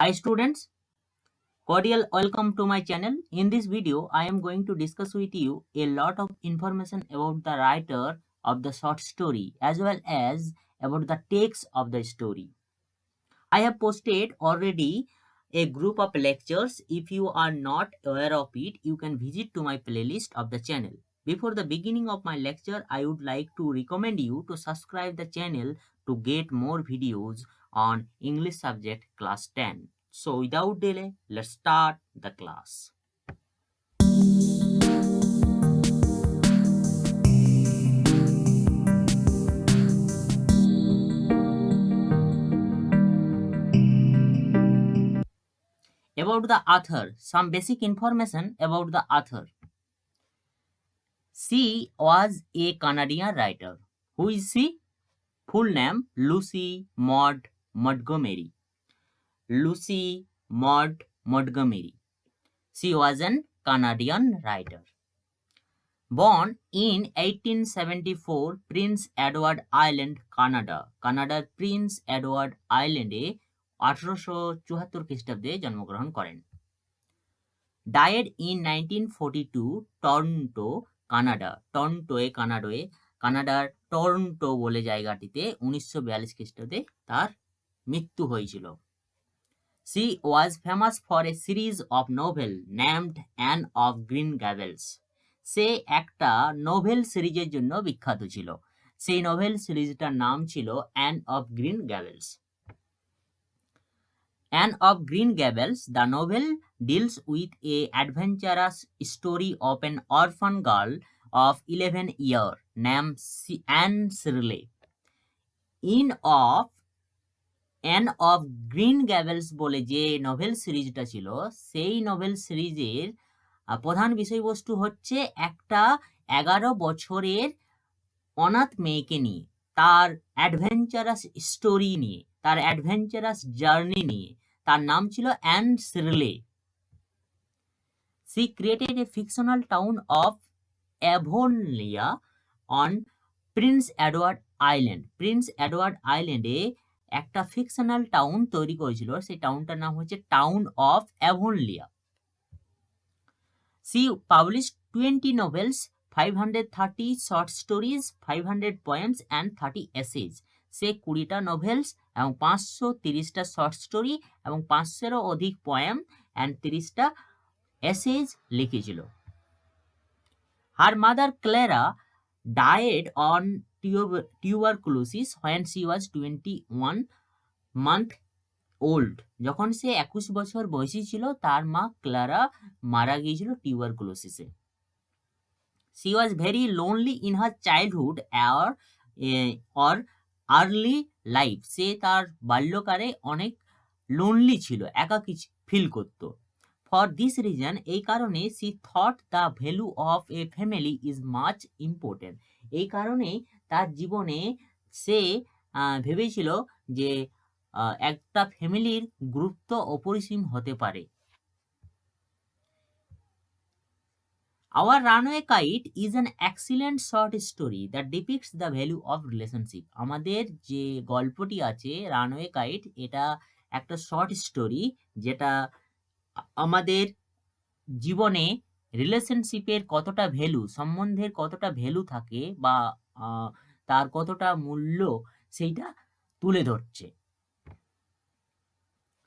Hi students, cordial welcome to my channel. In this video, I am going to discuss with you a lot of information about the writer of the short story as well as about the text of the story. I have posted already a group of lectures. If you are not aware of it, you can visit to my playlist of the channel. Before the beginning of my lecture, I would like to recommend you to subscribe the channel to get more videos on English subject class 10. So without delay, let's start the class. About the author, some basic information about the author. She was a Canadian writer. Who is she? Full name Lucy Maud Montgomery. Lucy Maud Montgomery. She was an Canadian writer. Born in 1874, Prince Edward Island, Canada. কানাডার Prince Edward আইল্যান্ডে 1874 খ্রিস্টাব্দে জন্মগ্রহণ করেন। Died in 1942, Toronto, Canada. কানাডার Toronto বলে জায়গাটিতে 1942 খ্রিস্টাব্দে তার মৃত্যু হয়েছিল। She was famous for a series of novels named Anne of Green Gables. সে একটা নোভেল সিরিজের জন্য বিখ্যাত ছিল। সেই নোভেল সিরিজটার নাম ছিল Anne of Green Gables. Anne of Green Gables, the novel deals with a adventurous story of an orphan girl of 11 years named Anne Shirley. Anne of Green Gables বলে যে নোভেল সিরিজটা ছিল, সেই নোভেল সিরিজের প্রধান বিষয়বস্তু হচ্ছে একটা 11 বছরের অনাথ মেয়েকে নিয়ে, তার অ্যাডভেঞ্চারাস স্টোরি নিয়ে, তার অ্যাডভেঞ্চারাস জার্নি নিয়ে। তার নাম ছিল an শিরলে। She created a fictional town of Avonlea on Prince Edward Island. Prince Edward আইল্যান্ডে একটা ফিকশনাল টাউন তৈরি করেছিল। সেই টাউনটার নাম হচ্ছে town of অ্যাভনলিয়া। She published 20 novels, 530 short stories, 500 poems and 30 essays. সে 20টা নোভেলস এবং 530টা শর্ট স্টোরি এবং 500-এরও অধিক পোয়েম অ্যান্ড 30টা এসেজ লিখেছিল। Her mother Clara died on tuberculosis when she was 21 months old. যখন সে 21 বছর বয়সী ছিল, তার মা ক্লারা মারা গিয়েছিল টিউবারকুলোসিসে। She was very lonely in her childhood or early life. সে তার বাল্যকালে অনেক লোনলি ছিল, একাকী ফিল করত। For this reason, এই কারণে she thought the value of a family is much important. এই কারণে তার জীবনে সে ভেবেছিল যে একটা ফ্যামিলির গুরুত্ব অপরিসীম হতে পারে। Our Runaway Kite is an excellent short story that depicts the value of relationship. আমাদের যে গল্পটি আছে রানওয়ে কাইট, এটা একটা শর্ট স্টোরি যেটা আমাদের জীবনে রিলেশনশিপের কতটা ভ্যালু, সম্বন্ধের কতটা ভ্যালু থাকে বা তার কতটা মূল্য সেইটা তুলে ধরছে।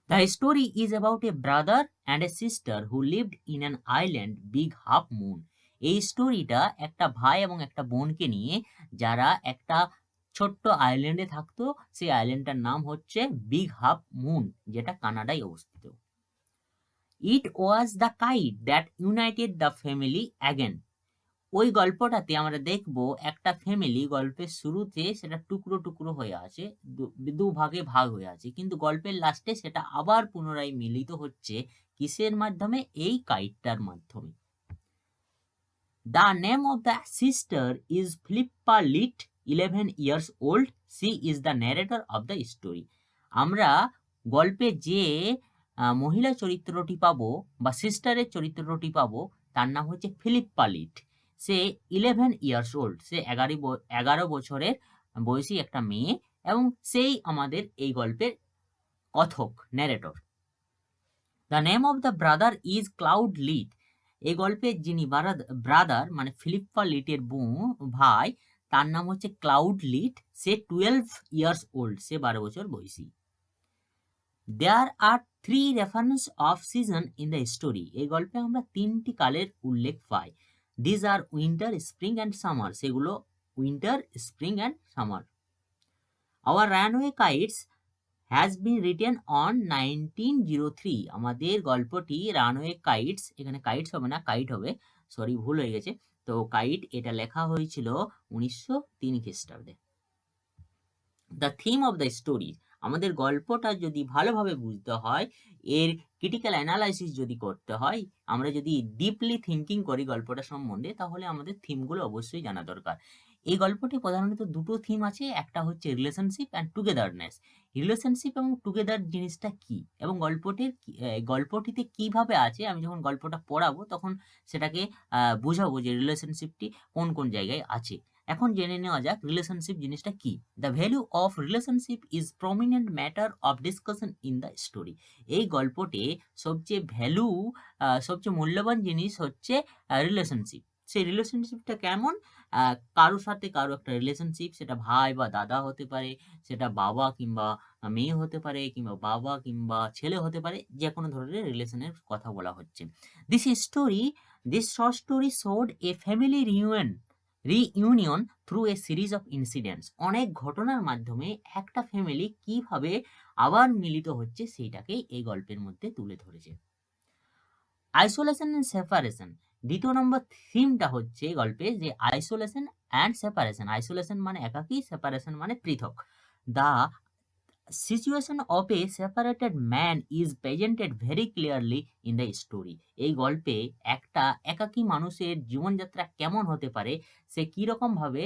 The story is about a brother and a sister who lived in an island Big Half Moon. এই স্টোরিটা একটা ভাই এবং একটা বোনকে নিয়ে, যারা একটা ছোট্ট আইল্যান্ডে থাকতো। সেই আইল্যান্ডটার নাম হচ্ছে বিগ হাফ মুন, যেটা কানাডায় অবস্থিত। It was the kite that united the family again. ওই গল্পটাতে আমরা দেখব একটা ফ্যামিলি গল্পের শুরুতে সেটা টুকরো টুকরো হয়ে আছে, দুভাগে ভাগ হয়ে আছে, কিন্তু গল্পের লাস্টে সেটা আবার পুনরায় মিলিত হচ্ছে কিসের মাধ্যমে? এই কাইটটার মাধ্যমে। The name of the sister is Philippa Litt, 11 years old. She is the narrator of the story. আমরা গল্পে যে মহিলা চরিত্রটি পাবো বা সিস্টারের চরিত্রটি পাবো, তার নাম হচ্ছে ফিলিপ্পা লিট। সে 11 years old, সে 11 বছরের বয়সী একটা মেয়ে এবং সেই আমাদের এই গল্পের কথক, narrator. The name of the brother is Claude Lit. এই গল্পের যিনি ব্রাদার মানে ফিলিপ্পা লিটের ভাই, তার নাম হচ্ছে ক্লাউড লিট। সে 12 ইয়ার্স ওল্ড, সে 12 বছর বয়সী। There are 3 reference of season in the story. এই গল্পে আমরা 3টি কালের উল্লেখ পাই। These are winter, spring and summer. সেগুলো winter, spring and summer. Our runaway kites has been written on 1903। আমাদের গল্পটি রানওয়ে কাইটস, এখানে কাইটস হবে না, কাইট হবে, সরি ভুল হয়ে গেছে। তো কাইট এটা লেখা হয়েছিল 1903 খ্রিস্টাব্দে। The theme of the story, আমাদের গল্পটা যদি ভালোভাবে বুঝতে হয়, এর ক্রিটিক্যাল অ্যানালাইসিস যদি করতে হয়, আমরা যদি ডিপলি থিঙ্কিং করি গল্পটা সম্বন্ধে, তাহলে আমাদের থিমগুলো অবশ্যই জানা দরকার। এই গল্পটি প্রধানত দুটো থিম আছে, একটা হচ্ছে রিলেশনশিপ অ্যান্ড টুগেদারনেস। রিলেশনশিপ এবং টুগেদার জিনিসটা কি এবং গল্পটিতে কিভাবে আছে, আমি যখন গল্পটা পড়াবো তখন সেটাকে বোঝাবো যে রিলেশনশিপটি কোন কোন জায়গায় আছে। এখন জেনে নেওয়া যাক রিলেশনশিপ জিনিসটা কি। The value of relationship is prominent matter of discussion in the story. এই গল্পতে সবচেয়ে মূল্যবান জিনিস হচ্ছে রিলেশনশিপ। সেই রিলেশনশিপটা কেমন? কারোর সাথে কারো একটা রিলেশনশিপ, সেটা ভাই বা দাদা হতে পারে, সেটা বাবা কিংবা মেয়ে হতে পারে, কিংবা বাবা কিংবা ছেলে হতে পারে, যে কোনো ধরনের রিলেশনের কথা বলা হচ্ছে। This short story showed A family reunion through a series of incidents. অনেক ঘটনার মাধ্যমে একটা ফ্যামিলি কিভাবে আবার মিলিত হচ্ছে সেইটাকে এই গল্পের মধ্যে তুলে ধরেছে। আইসোলেশন অ্যান্ড সেপারেশন, দ্বিতীয় নম্বর থিমটা হচ্ছে গল্পে যে আইসোলেশন অ্যান্ড সেপারেশন। আইসোলেশন মানে একাকী, সেপারেশন মানে পৃথক। The situation of A separated man is presented very clearly in the story. এই গল্পে একটা একাকী মানুষের জীবনযাত্রা কেমন হতে পারে, সে কীরকমভাবে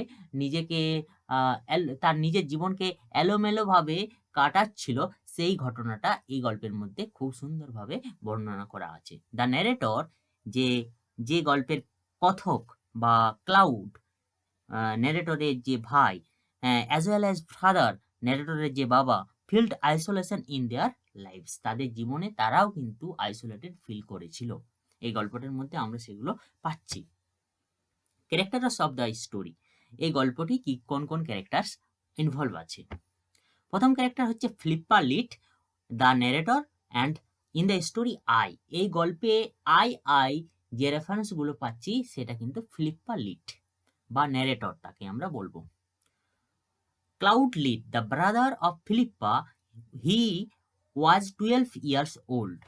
তার নিজের জীবনকে এলোমেলোভাবে কাটাচ্ছিল, সেই ঘটনাটা এই গল্পের মধ্যে খুব সুন্দরভাবে বর্ণনা করা আছে। দ্য ন্যারেটর, যে গল্পের কথক বা ক্লাউড, ন্যারেটরের যে ভাই, অ্যাজ ওয়েল অ্যাজ ফাদার, ন্যারেটরের যে বাবা, field isolation in their lives. তাদের জীবনে তারাও কিন্তু আইসোলেটেড ফিল করেছিল। এই গল্পটার মধ্যে আমরা সেগুলো পাচ্ছি। ক্যারেক্টারস অফ দ্য স্টোরি, এই গল্পটি কোন কোন ক্যারেক্টার্স ইনভলভ আছে। প্রথম ক্যারেক্টার হচ্ছে Philippa Lit, the narrator, and in the story I. এই গল্পে আই যে রেফারেন্সগুলো পাচ্ছি সেটা কিন্তু ফিলিপ্পা লিট বা ন্যারেটর, তাকে আমরা বলবো। Claude Lit, the brother of Philippa, he was 12 years old.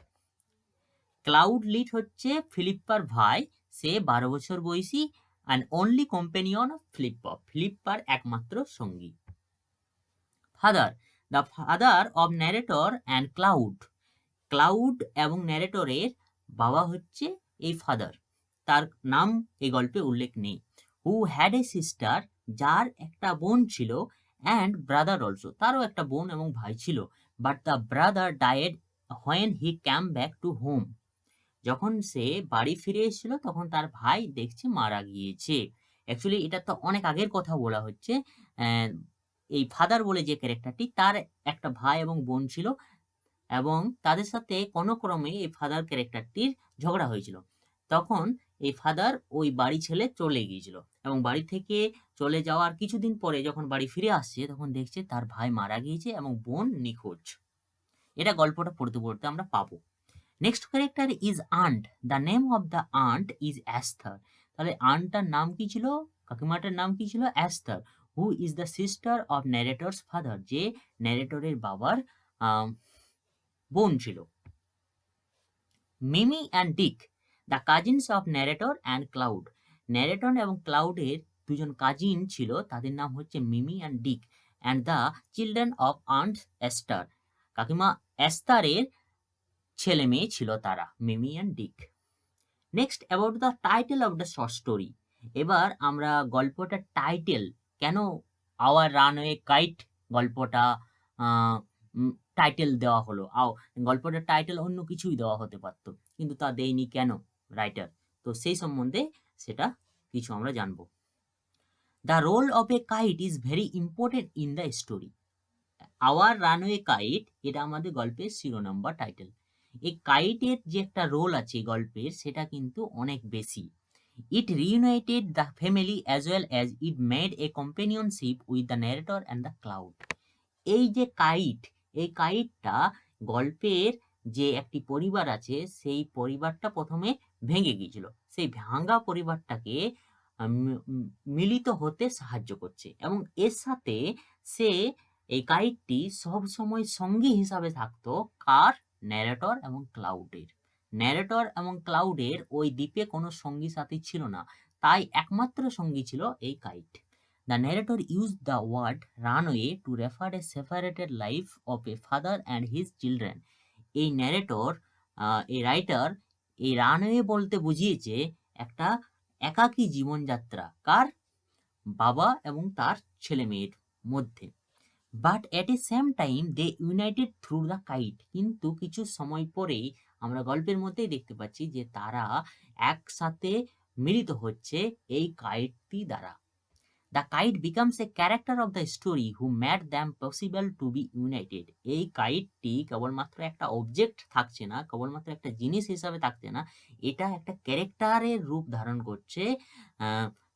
Claude Lit হচ্ছে ফিলিপ্পার ভাই, সে 12 বছর বয়সী, অ্যান্ড অনলি কম্পেনিয়ন অফ ফিলিপ্পার একমাত্র সঙ্গী। Father, the father of narrator and Claude এবং ন্যারেটরের বাবা হচ্ছে এই ফাদার, তার নাম এই গল্পে উল্লেখ নেই। হু হ্যাড এ সিস্টার, যার একটা বোন ছিল, অ্যান্ড ব্রাদার অলসো, তারও একটা বোন এবং ভাই ছিল। But the brother died when he came back to home. যখন সে বাড়ি ফিরে এসেছিল তখন তার ভাই দেখছে মারা গিয়েছে। অ্যাকচুয়ালি এটা তো অনেক আগের কথা বলা হচ্ছে। এই ফাদার বলে যে ক্যারেক্টারটি, তার একটা ভাই এবং বোন ছিল, এবং তাদের সাথে কোনো ক্রমে এই ফাদার ক্যারেক্টারটির ঝগড়া হয়েছিল। তখন এই ফাদার ওই বাড়ি ছেড়ে চলে গিয়েছিল, এবং বাড়ি থেকে চলে যাওয়ার কিছুদিন পরে যখন বাড়ি ফিরে আসছে তখন দেখছে তার ভাই মারা গিয়েছে এবং বোন নিখোঁজ। এটা গল্পটা পড়তে পড়তে আমরা পাবো। Next character is aunt, the name of the aunt is Esther. তাহলে আন্টটার নাম কি ছিল, কাকিমাটার নাম কি ছিল? Esther. Who is the sister of narrator's father, যে ন্যারেটরের বাবার বোন ছিল। Mimi and Dick, the cousins of narrator and Claude. Narrator এবং ক্লাউডের দুজন কাজিন ছিল, তাদের নাম হচ্ছে Mimi and Dick, and the children of aunt Esther. কাকিমা এস্তারের ছেলে মেয়ে ছিল তারা, মিমি and Dick. Next about the title of the short story. এবার আমরা গল্পটার টাইটেল, কেন আওয়ার রানওয়ে কাইট গল্পটা টাইটেল দেওয়া হলো, গল্পটার টাইটেল অন্য কিছুই দেওয়া হতে পারতো, কিন্তু তা দেয়নি কেন রাইটার? তো সেই সম্বন্ধে সেটা কিছু আমরা জানবো। The role of a kite is very important in the story. Our runaway kite, এটা আমাদের গল্পের শিরোনাম বা টাইটেল। এই কাইটের যে একটা রোল আছে গল্পের সেটা কিন্তু অনেক বেশি। It reunited the family as well as it made a companionship with the narrator and the cloud. এই যে কাইট, এই কাইটটা গল্পের যে একটি পরিবার আছে সেই পরিবারটা প্রথমে ভেঙে গিয়েছিল, সেই ভাঙা পরিবারটাকে মিলিত হতে সাহায্য করছে এবং এর সাথে সে এই কাইটটি সব সময় সঙ্গী হিসাবে থাকতো কার, ন্যারেটর এবং ক্লাউডের। ন্যারেটর এবং ক্লাউডের ওই দ্বীপে কোনো সঙ্গী সাথী ছিল না, তাই একমাত্র সঙ্গী ছিল এই kite. The narrator used the word runaway to refer a separated life of a father and his children. এই ন্যারেটর, এই রাইটার এই রানওয়ে বলতে বুঝিয়েছে একটা একাকী জীবনযাত্রা, কার, বাবা এবং তার ছেলে মেয়ের মধ্যে। But at a same time they united through the kite, কিন্তু কিছু সময় পরেই আমরা গল্পের মধ্যেই দেখতে পাচ্ছি যে তারা একসাথে মিলিত হচ্ছে এই কাইটটি দ্বারা। The kite becomes a character of the story who made them possible to be united. এই কাইটটি কেবলমাত্র একটা অবজেক্ট থাকছে না, কেবলমাত্র একটা জিনিস হিসাবে থাকছে না, এটা একটা ক্যারেক্টারের রূপ ধারণ করছে,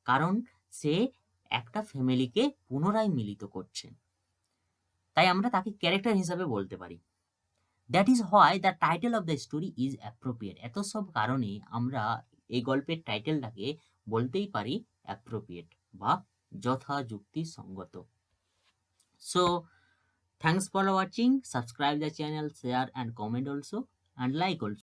কারণ সে একটা ফ্যামিলিকে পুনরায় মিলিত করছে, তাই আমরা তাকে ক্যারেক্টার হিসাবে বলতে পারি। That is why the title of the story is appropriate. এত সব কারণে আমরা এই গল্পের টাইটেলটাকে বলতেই পারি অ্যাপ্রোপ্রিয়েট বা যথাযুক্তিসঙ্গত। So thanks for watching. Subscribe the channel, share and comment also and like also.